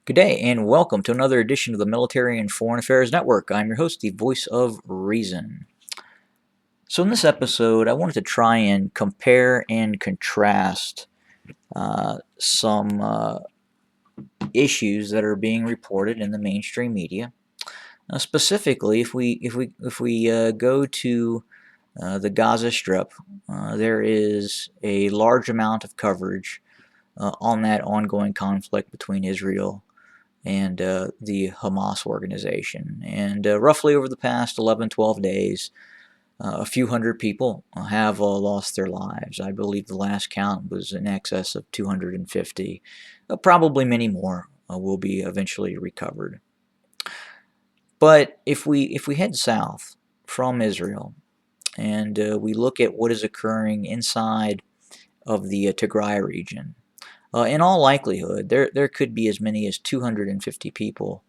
Good day, and welcome to another edition of the Military and Foreign Affairs Network. I'm your host, the voice of reason. So, in this episode, I wanted to try and compare and contrast some issues that are being reported in the mainstream media. Specifically, if we go to the Gaza Strip, there is a large amount of coverage on that ongoing conflict between Israel and the Hamas organization. And roughly over the past 11, 12 days, a few hundred people have lost their lives. I believe the last count was in excess of 250. Probably many more will be eventually recovered. But if we head south from Israel and we look at what is occurring inside of the Tigray region, in all likelihood, there could be as many as 250 people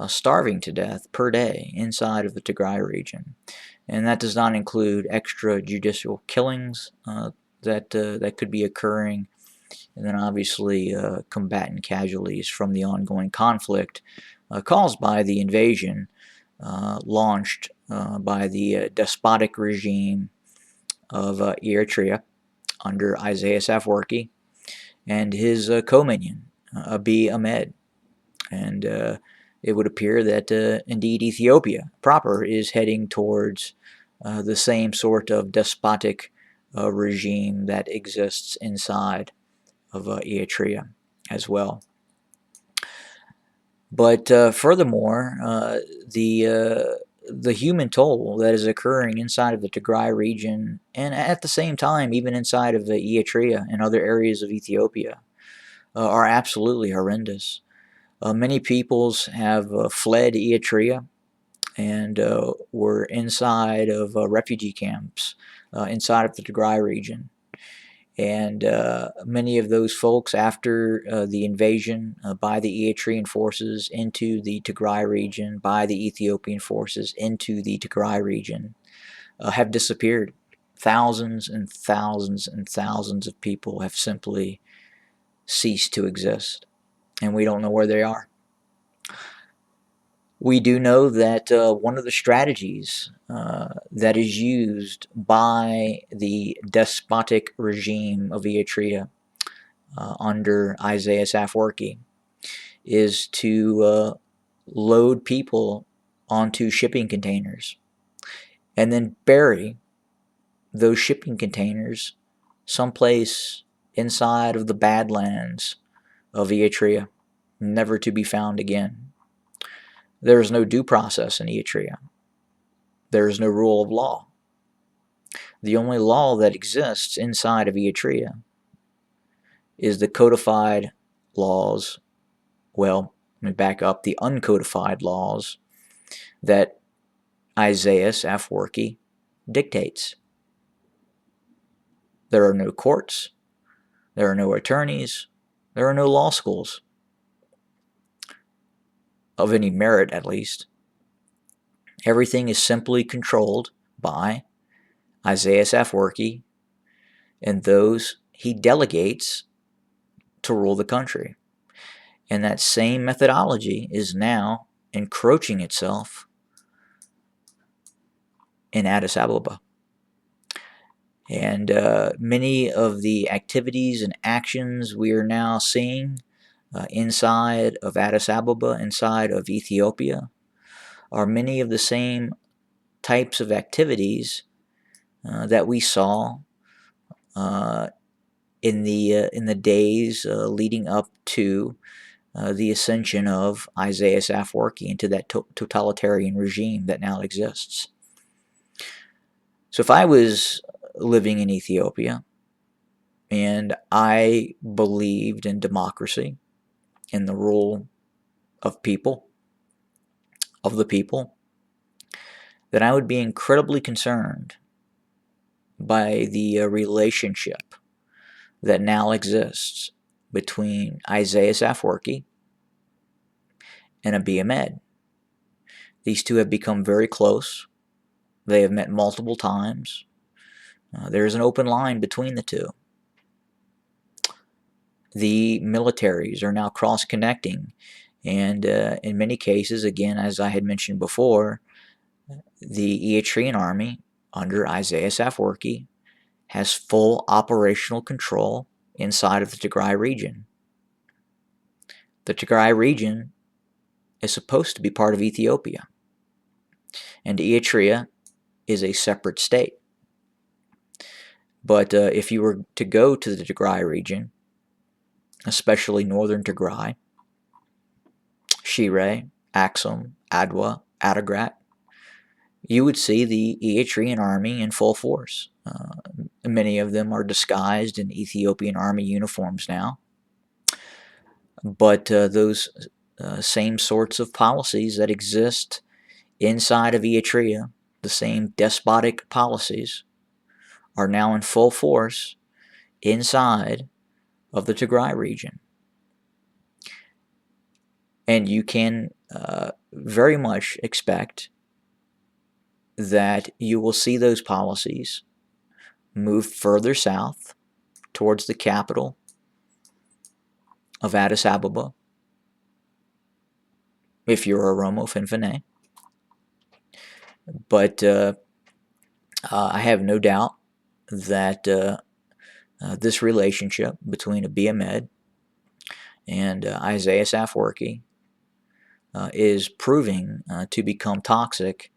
starving to death per day inside of the Tigray region, and that does not include extrajudicial killings that could be occurring, and then obviously combatant casualties from the ongoing conflict caused by the invasion launched by the despotic regime of Eritrea under Isaias Afwerki and his co-minion, Abiy Ahmed. And it would appear that indeed Ethiopia proper is heading towards the same sort of despotic regime that exists inside of Eritrea as well. But furthermore, the human toll that is occurring inside of the Tigray region, and at the same time, even inside of the Eritrea and other areas of Ethiopia, are absolutely horrendous. Many peoples have fled Eritrea and were inside of refugee camps inside of the Tigray region. And many of those folks, after the invasion by the Eritrean forces into the Tigray region, by the Ethiopian forces into the Tigray region, have disappeared. Thousands and thousands and thousands of people have simply ceased to exist, and we don't know where they are. We do know that one of the strategies that is used by the despotic regime of Eritrea under Isaias Afwerki is to load people onto shipping containers and then bury those shipping containers someplace inside of the badlands of Eritrea, never to be found again. There is no due process in Eritrea. There is no rule of law. The only law that exists inside of Eritrea is the codified laws, well, let me back up, the uncodified laws that Isaias Afwerki dictates. There are no courts, there are no attorneys, there are no law schools, of any merit at least. Everything is simply controlled by Isaias Afwerki and those he delegates to rule the country. And that same methodology is now encroaching itself in Addis Ababa. And many of the activities and actions we are now seeing inside of Addis Ababa, inside of Ethiopia, are many of the same types of activities that we saw in the days leading up to the ascension of Isaias Afwerki into that totalitarian regime that now exists. So if I was living in Ethiopia and I believed in democracy, in the rule of people, of the people, then I would be incredibly concerned by the relationship that now exists between Isaias Afwerki and Abiy Ahmed. These two have become very close. They have met multiple times. There is an open line between the two. The militaries are now cross-connecting And in many cases, again, as I had mentioned before, the Eritrean army under Isaias Afwerki has full operational control inside of the Tigray region. The Tigray region is supposed to be part of Ethiopia, and Eritrea is a separate state. But if you were to go to the Tigray region, especially northern Tigray, Shire, Axum, Adwa, Adagrat, you would see the Eritrean army in full force. Many of them are disguised in Ethiopian army uniforms now. But those same sorts of policies that exist inside of Eritrea, the same despotic policies, are now in full force inside of the Tigray region. And you can very much expect that you will see those policies move further south towards the capital of Addis Ababa, if you're a Romo Finfine. But I have no doubt that this relationship between Abiy Ahmed and Isaias Afwerki is proving to become toxic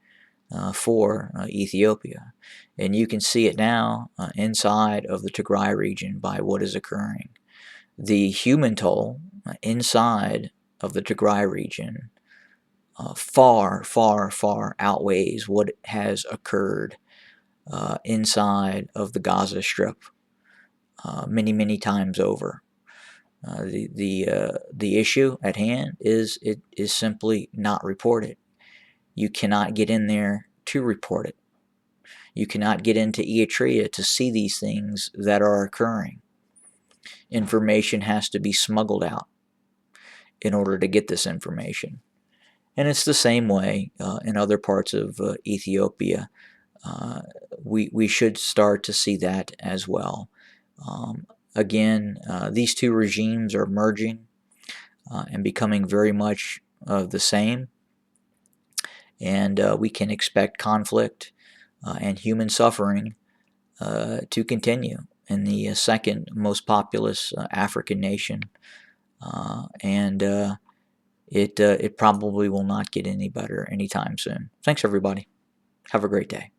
for Ethiopia. And you can see it now inside of the Tigray region by what is occurring. The human toll inside of the Tigray region far, far, far outweighs what has occurred inside of the Gaza Strip many, many times over. The issue at hand is it is simply not reported. You cannot get in there to report it. You cannot get into Eritrea to see these things that are occurring. Information has to be smuggled out in order to get this information. And it's the same way in other parts of Ethiopia. We should start to see that as well. Again, these two regimes are merging and becoming very much of the same. And we can expect conflict and human suffering to continue in the second most populous African nation. And it probably will not get any better anytime soon. Thanks, everybody. Have a great day.